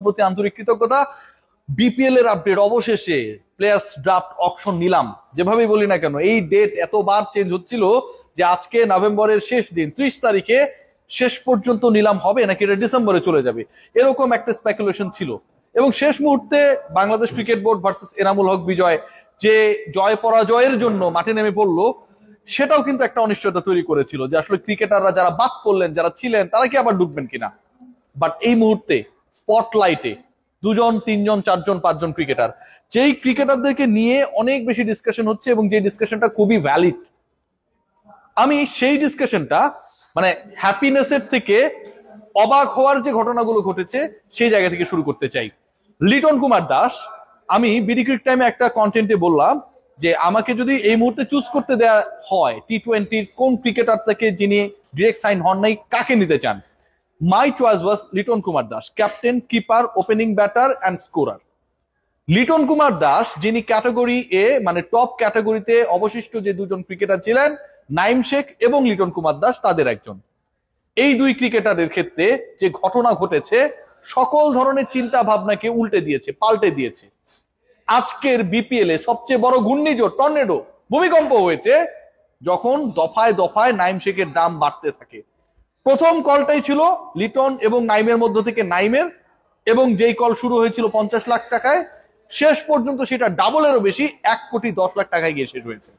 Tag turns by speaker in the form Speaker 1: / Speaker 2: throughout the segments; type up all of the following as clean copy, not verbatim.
Speaker 1: প্রতি আন্তরিক কৃতজ্ঞতা। বিপিএল এর আপডেট অবশেষে প্লেয়ার্স ড্রাফট অকশন নিলাম, যেভাবেই বলি না কেন এই ডেট এতবার চেঞ্জ হচ্ছিল যে আজকে নভেম্বরের শেষ দিন 30 তারিখে শেষ পর্যন্ত নিলাম হবে নাকি এটা ডিসেম্বরে চলে যাবে, এরকম একটা স্পেকুলেশন ছিল। এবং শেষ মুহূর্তে Bangladesh cricket board versus Enamul Haque Bijoy যে জয় পরাজয়ের জন্য মাঠে নেমে পড়লো, সেটাও কিন্তু একটা অনিশ্চয়তা তৈরি করেছিল যে আসলে ক্রিকেটাররা যারা বাদ পড়লেন, যারা ছিলেন, তারা কি আবার ডুববেন কিনা। বাট এই মুহূর্তে স্পটলাইটে 2 জন 3 জন 4 জন 5 জন ক্রিকেটার, যেই ক্রিকেটারদেরকে নিয়ে অনেক বেশি ডিসকাশন হচ্ছে এবং যে ডিসকাশনটা খুবই ভ্যালিড। আমি সেই ডিসকাশনটা মানে হ্যাপিনেসের থেকে অবাক হওয়ার যে ঘটনাগুলো ঘটেছে সেই জায়গা থেকে শুরু করতে চাই। লিটন কুমার দাস, আমি বিডি ক্রিক টাইমে একটা কন্টেন্টে বললাম যে আমাকে যদি এই মুহূর্তে চুজ করতে দেওয়া হয় টি-20 কোন ক্রিকেটার থেকে যিনি ডিরেক্ট সাইন হন নাই, কাকে নিতে চান, মাই choice was Liton Kumar Das, captain, keeper, opening batter and scorer. Liton Kumar Das যিনি ক্যাটাগরি এ মানে টপ ক্যাটাগরিতে অবশিষ্ট যে 2 জন ক্রিকেটার ছিলেন, নাইম শেখ এবং লিটন কুমার দাস, তাদের একজন। এই 2 ক্রিকেটারের ক্ষেত্রে যে ঘটনা ঘটেছে সকল ধরনের চিন্তা ভাবনাকে উল্টে দিয়েছে, পাল্টে দিয়েছে। আজকের বিপিএল এ সবচেয়ে বড় ঘূর্ণিঝড় টর্নেডো ভূমিকম্প হয়েছে যখন দফায় দফায় নাইম শেখের দাম বাড়তে থাকে। প্রথম কলটাই ছিল লিটন এবং নাইমের মধ্য থেকে নাইমের, এবং যেই কল শুরু হয়েছিল 50 লাখ টাকায়, শেষ পর্যন্ত সেটা ডাবলেরও বেশি 1 কোটি 10 লাখ টাকায় গিয়ে শেষ হয়েছে।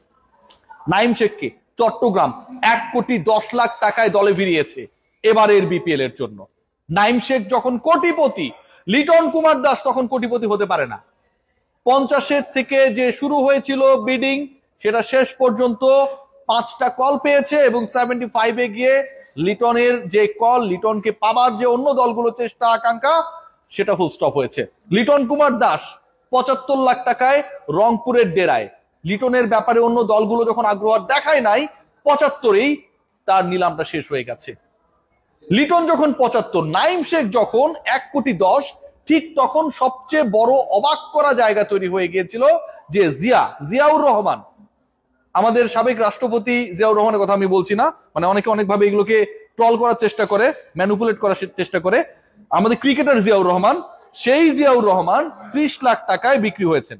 Speaker 1: নাইম শেখকে চট্টগ্রাম 1 কোটি 10 লাখ টাকায় দলে ফিরিয়েছে এবারের বিপিএল এর জন্য। নাইম শেখ যখন কোটিপতি, লিটন কুমার দাস তখন কোটিপতি হতে পারে না। 50 থেকে যে শুরু হয়েছিল বিডিং, সেটা শেষ পর্যন্ত 5টা কল পেয়েছে এবং 75 গিয়ে লিটনের যে কল, লিটনকে পাবার যে অন্য দলগুলো চেষ্টা আকাঙ্ক্ষা, সেটা ফুল স্টপ হয়েছে। লিটন কুমার দাস 75 লাখ টাকায় রংপুরের ডেরায়। লিটনের ব্যাপারে অন্য দলগুলো যখন আগ্রহ দেখায় নাই, 75-এই তার নিলামটা শেষ হয়ে গেছে। লিটন যখন 75, নাইম শেখ যখন 1 কোটি 10, ঠিক তখন সবচেয়ে বড় অবাক করা জায়গা তৈরি হয়ে গিয়েছিল যে জিয়াউর রহমান, আমাদের সাবেক রাষ্ট্রপতি জিয়াউর রহমানের কথা আমি বলছি না, মানে অনেকে অনেকভাবে এগুলোকে ট্রল করার চেষ্টা করে, ম্যানিপুলেট করার চেষ্টা করে। আমাদের ক্রিকেটার জিয়াউর রহমান, সেই জিয়াউর রহমান 30 লাখ টাকায় বিক্রি হয়েছেন।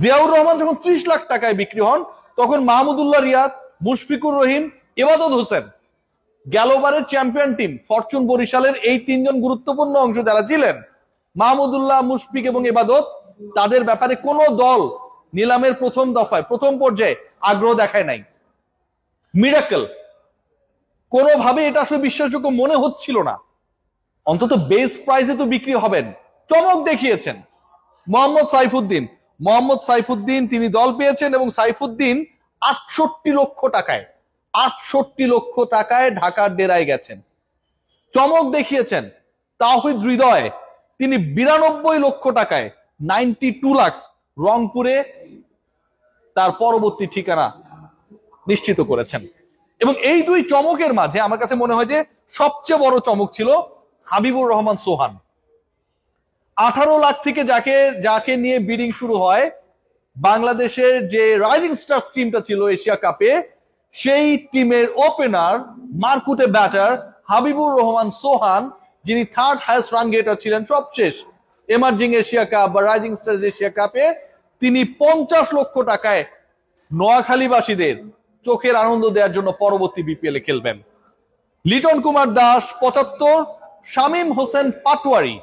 Speaker 1: জিয়াউর রহমান যখন 30 লাখ টাকায় বিক্রি হন, তখন মাহমুদুল্লাহ রিয়াদ, মুশফিকুর রহিম, ইবাদত হোসেন, গেলবারের চ্যাম্পিয়ন টিম ফরচুন বরিশালের এই 3 জন গুরুত্বপূর্ণ অংশ যারা ছিলেন, মাহমুদুল্লাহ, মুশফিক এবং ইবাদত, তাদের ব্যাপারে কোনো দল নিলামের প্রথম দফায় প্রথম পর্যায়ে আগ্রহ দেখায় নাই। মিরাকল, কোনোভাবে এটা আসলে বিশ্বাসযোগ্য মনে হচ্ছিল না, অন্তত বেস প্রাইসে তো বিক্রি হবেন। চমক দেখিয়েছেন মোহাম্মদ সাইফুদ্দিন, তিনি দল পেয়েছেন এবং সাইফুদ্দিন 68 লক্ষ টাকায় ঢাকার ডেরায় গেছেন। চমক দেখিয়েছেন তাওহিদ হৃদয়, তিনি 92 লক্ষ টাকায় 92 লাখ রংপুরে তার পরবর্তী ঠিকানা নিশ্চিত করেছেন। এবং এই 2 চমকের মাঝে আমার কাছে মনে হয় যে সবচেয়ে বড় চমক ছিল হাবিবুর রহমান সোহান। 18 লাখ থেকে যাকে নিয়ে বিডিং শুরু হয়, বাংলাদেশের যে রাইজিং স্টার্স টিমটা ছিল এশিয়া কাপে, সেই টিমের ওপেনার মারকুটে ব্যাটার হাবিবুর রহমান সোহান, যিনি 3rd হাইয়েস্ট রান গেটার ছিলেন সবশেষ এমার্জিং এশিয়া কাপ বা রাইজিং স্টার্স এশিয়া কাপে, তিনি 50 লক্ষ টাকায় নোয়াখালীবাসীদের চোখের আনন্দ দেওয়ার জন্য পরবর্তী বিপিএল এ খেলবেন। লিটন কুমার দাস 75, শামীম হোসেন পাটোয়ারি,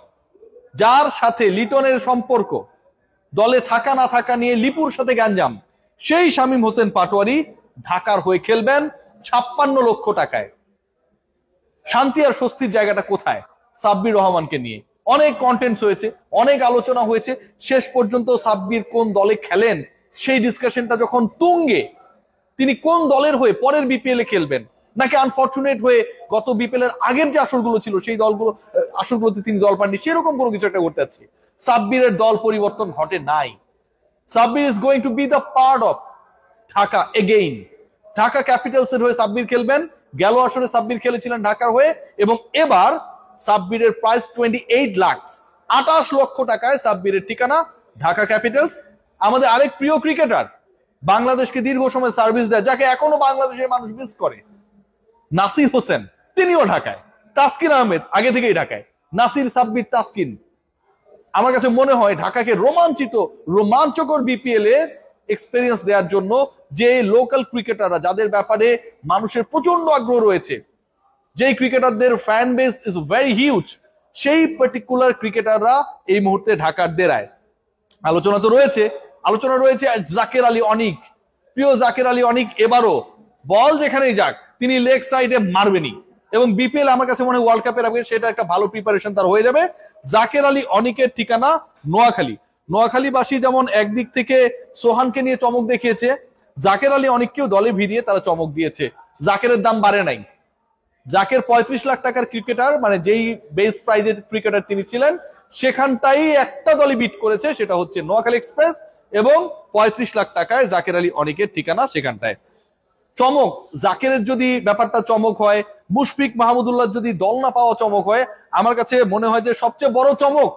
Speaker 1: যার সাথে লিটনের সম্পর্ক দলে থাকা না থাকা নিয়ে লিপুর সাথে গ্যাঞ্জাম, সেই শামীম হোসেন পাটোয়ারি ঢাকার হয়ে খেলবেন 56 লক্ষ টাকায়। শান্তি আর স্বস্তির জায়গাটা কোথায়? সাব্বির রহমানকে নিয়ে অনেক কন্টেন্টস হয়েছে, অনেক আলোচনা হয়েছে, শেষ পর্যন্ত সাব্বির কোন দলে খেলেন সেই ডিসকাশনটা যখন তুঙ্গে, তিনি কোন দলের হয়ে পরের বিপিএল এ খেলবেন, নাকি আনফরচুনেট হয়ে গত বিপিএল এর আগের যে আসরগুলো ছিল সেই আসরগুলোতে তিনি দল পাননি, সেরকম কোনো কিছু একটা করতে যাচ্ছে। সাব্বিরের দল পরিবর্তন ঘটে নাই। Sabbir is going two B the part of Dhaka again. Dhaka Capitals এর হয়ে সাব্বির খেলবেন। গেল আসরে সাব্বির খেলেছিলেন ঢাকার হয়ে, এবং এবার সাব্বিরের প্রাইস 28 লাখ, 28 লক্ষ টাকায় সাব্বিরের ঠিকানা ঢাকা ক্যাপিটালস। আমাদের আরেক প্রিয় ক্রিকেটার, বাংলাদেশকে দীর্ঘ সময় সার্ভিস দেয়, যাকে এখনো বাংলাদেশের মানুষ মিস করে, নাসির হোসেন, তিনিও ঢাকায়। তাসকিন আহমেদ আগে থেকেই ঢাকায়। নাসির সাব্বির তাসকিন। আমার কাছে মনে হয় ঢাকাকে রোমাঞ্চকর বিপিএল এর এক্সপেরিয়েন্স দেওয়ার জন্য যে লোকাল ক্রিকেটাররা, যাদের ব্যাপারে মানুষের প্রচন্ড আগ্রহ রয়েছে, যেই ক্রিকেটারদের fan base is very huge, সেই পার্টিকুলার ক্রিকেটাররা এই মুহূর্তে ঢাকার ডেরায়। আলোচনা রয়েছে জাকের আলী অনিক। প্রিয় জাকের আলী অনিক এবারও বল যেখানেই যাক তিনি লেগ সাইডে মারবেনি, এবং বিপিএল আমার কাছে মনে হয় ওয়ার্ল্ড কাপের আগে সেটা একটা ভালো প্রিপারেশন তার হয়ে যাবে। জাকের আলী অনিকের ঠিকানা নোয়াখালীবাসী যেমন একদিক থেকে সোহানকে নিয়ে চমক দেখিয়েছে, জাকের আলী অনিককেও দলে ভিড়িয়ে তারা চমক দিয়েছে। জাকেরের দাম বাড়ে নাই। জাকের 35 লাখ টাকার ক্রিকেটার, মানে যেই বেস প্রাইজের ক্রিকেটার তিনি ছিলেন, সেখানটাই একটা দলই বিট করেছে, সেটা হচ্ছে নোয়াখালী এক্সপ্রেস, এবং 35 লাখ টাকায় জাকের আলী অনিকের ঠিকানা সেখানটায়। চমক জাকেরের যদি ব্যাপারটা চমক হয়, মুশফিক মাহমুদুল্লাহ যদি দল না পাওয়া চমক হয়, আমার কাছে মনে হয় যে সবচেয়ে বড় চমক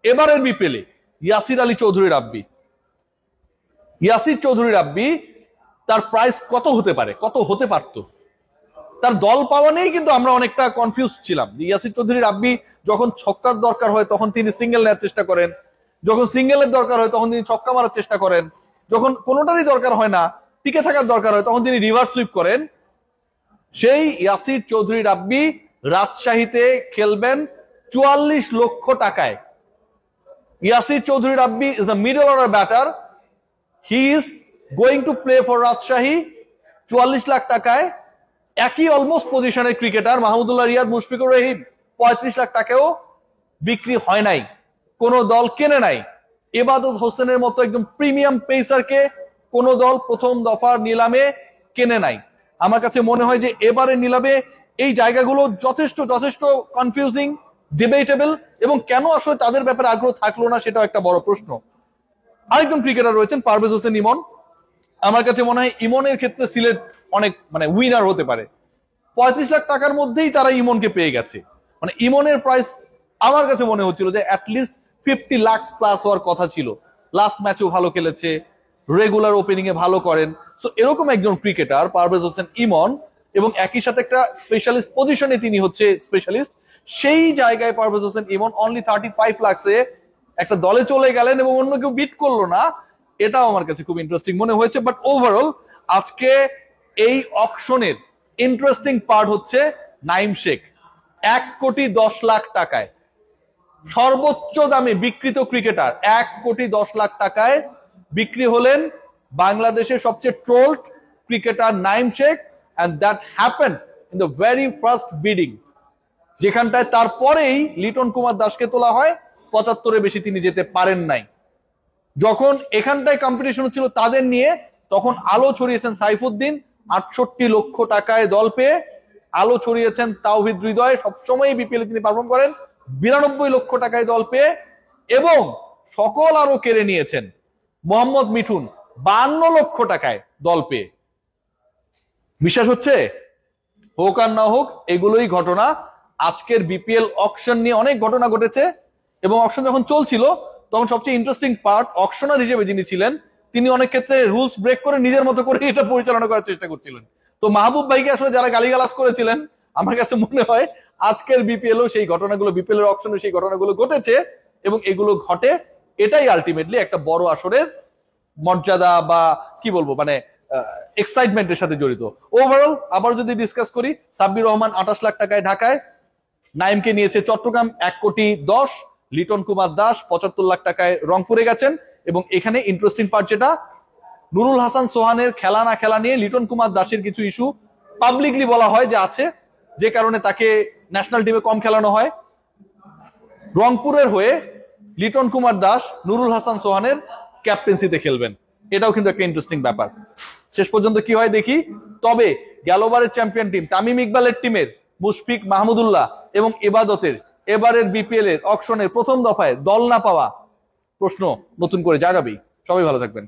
Speaker 1: এবারের বিপিএলে ইয়াসির চৌধুরী রাব্বি। তার প্রাইস কত হতে পারত, তার দল পাওয়া নেই, কিন্তু আমরা অনেকটা কনফিউজ ছিলাম। ইয়াসির চৌধুরী রাব্বি যখন ছক্কার দরকার হয় তখন তিনি সিঙ্গেল নেওয়ার চেষ্টা করেন, যখন সিঙ্গেলের দরকার হয় তখন তিনি ছক্কা মারার চেষ্টা করেন, যখন কোনোটারই দরকার হয় না, টিকে থাকার দরকার হয়, তখন তিনি রিভার্স সুইপ করেন। সেই ইয়াসির চৌধুরী রাব্বি রাজশাহীতে খেলবেন 44 লক্ষ টাকায়। Yasir Chowdhury Rabbi is a middle order batter, he is going to play for Rajshahi 44 lakh টাকায়। একই অলমোস্ট পজিশনের ক্রিকেটার মাহমুদুল্লাহ রিয়াদ, মুশফিকুর রহিম 35 লাখ টাকাও বিক্রি হয় নাই, কোন দল কেনে নাই। ইবাদত হোসেনের মতো একদম প্রিমিয়াম পেসারকে কোন দল প্রথম দফার নিলামে কেনে নাই। আমার কাছে মনে হয় যে এবারে নিলামে এই জায়গাগুলো যথেষ্ট কনফিউজিং, ডিবেটেবল, এবং কেন আসলে তাদের ব্যাপারে আগ্রহ থাকলো না সেটাও একটা বড় প্রশ্ন। আরেকজন ক্রিকেটার রয়েছেন পারভেজ হোসেন ইমন। আমার কাছে মনে হয় ইমনের ক্ষেত্রে সিলেট অনেক উইনার হতে পারে। 35 লাখ টাকার মধ্যেই তারা ইমনকে পেয়ে গেছে। ইমনের প্রাইস আমার কাছে মনে হচ্ছিল যে অ্যাটলিস্ট 50 লাখ প্লাস হওয়ার কথা ছিল। লাস্ট ম্যাচেও ভালো খেলেছে, রেগুলার ওপেনিং এ ভালো করেন। সো এরকম একজন ক্রিকেটার পারভেজ হোসেন ইমন, এবং একই সাথে একটা স্পেশালিস্ট পজিশনে তিনি হচ্ছে স্পেশালিস্ট, সেই জায়গায় পারভেজ হোসেন ইমন অনলি 35 লাখে একটা দলে চলে গেলেন এবং অন্য কেউ বিট করলো না। এটাও আমার কাছে খুব ইন্টারেস্টিং মনে হয়েছে। বাট ওভারঅল আজকে এই অকশনের ইন্টারেস্টিং পার্ট হচ্ছে নাইম শেখ 1,10,00,000 টাকায় সর্বোচ্চ দামে বিক্রিত ক্রিকেটার। 1,10,00,000 টাকায় বিক্রি হলেন বাংলাদেশের সবচেয়ে trolled cricketer Naim Sheikh, and that happened in the very first bidding, যেখানটায় তারপরেই লিটন কুমার দাসকে তোলা হয়। 75-এ বেশি তিনি যেতে পারেন নাই। যখন এখানটায় কম্পিটিশন হচ্ছিল তাদের নিয়ে, তখন আলো ছড়িয়েছেন সাইফুদ্দিন 68 লক্ষ টাকায় দল পেয়ে, আলো ছড়িয়েছেন তাওহিদ হৃদয়, সবসময় বিপিএল তিনি পারফর্ম করেন 92 লক্ষ টাকায় দল পেয়ে, এবং সকল আরো কেড়ে নিয়েছেন মোহাম্মদ মিঠুন 52 লক্ষ টাকায় দল পেয়ে। বিশ্বাস হচ্ছে? হোক আর না হোক, এগুলোই ঘটনা। আজকের বিপিএল অকশন নিয়ে অনেক ঘটনা ঘটেছে, এবং অকশন যখন চলছিল তখন সবচেয়ে ইন্টারেস্টিং পার্ট, অকশনার হিসেবে যিনি ছিলেন তিনি অনেক ক্ষেত্রে রুলস ব্রেক করে নিজের মতো করে এটা পরিচালনা করার চেষ্টা করছিলেন। তো মাহবুব ভাইকে আসলে যারা গালিগালাজ করেছিলেন, আমার কাছে মনে হয় আজকের বিপিএলও সেই ঘটনাগুলো, বিপিএল এর অকশনে সেই ঘটনাগুলো ঘটেছে, এবং এগুলো ঘটে, এটাই আলটিমেটলি একটা বড় আসরের মর্যাদা বা কি বলবো এক্সাইটমেন্টের সাথে জড়িত। ওভারঅল আবার যদি ডিসকাস করি, সাব্বির রহমান 28 লাখ টাকায় ঢাকায়, নাইমকে নিয়েছে চট্টগ্রাম 1,10,00,000, লিটন কুমার দাস 75 লাখ টাকায় রংপুরে গেছেন। এবং এখানে ইন্টারেস্টিং পার্ট যেটা, নুরুল হাসান সোহানের খেলা না খেলা নিয়ে লিটন কুমার দাসের কিছু ইস্যু পাবলিকলি বলা হয় যে আছে, যে কারণে তাকে ন্যাশনাল টিমে কম খেলানো হয়। রংপুরের হয়ে লিটন কুমার দাস নুরুল হাসান সোহানের ক্যাপ্টেন্সিতে খেলবেন, এটাও কিন্তু একটা ইন্টারেস্টিং ব্যাপার। শেষ পর্যন্ত কি হয় দেখি। তবে গেলবারের চ্যাম্পিয়ন টিম তামিম ইকবালের টিমের মুশফিক মাহমুদুল্লাহ এবং ইবাদতের এবারের বিপিএল এর অকশনের প্রথম দফায় দল না পাওয়া প্রশ্ন নতুন করে জাগাবেই। সবাই ভালো থাকবেন।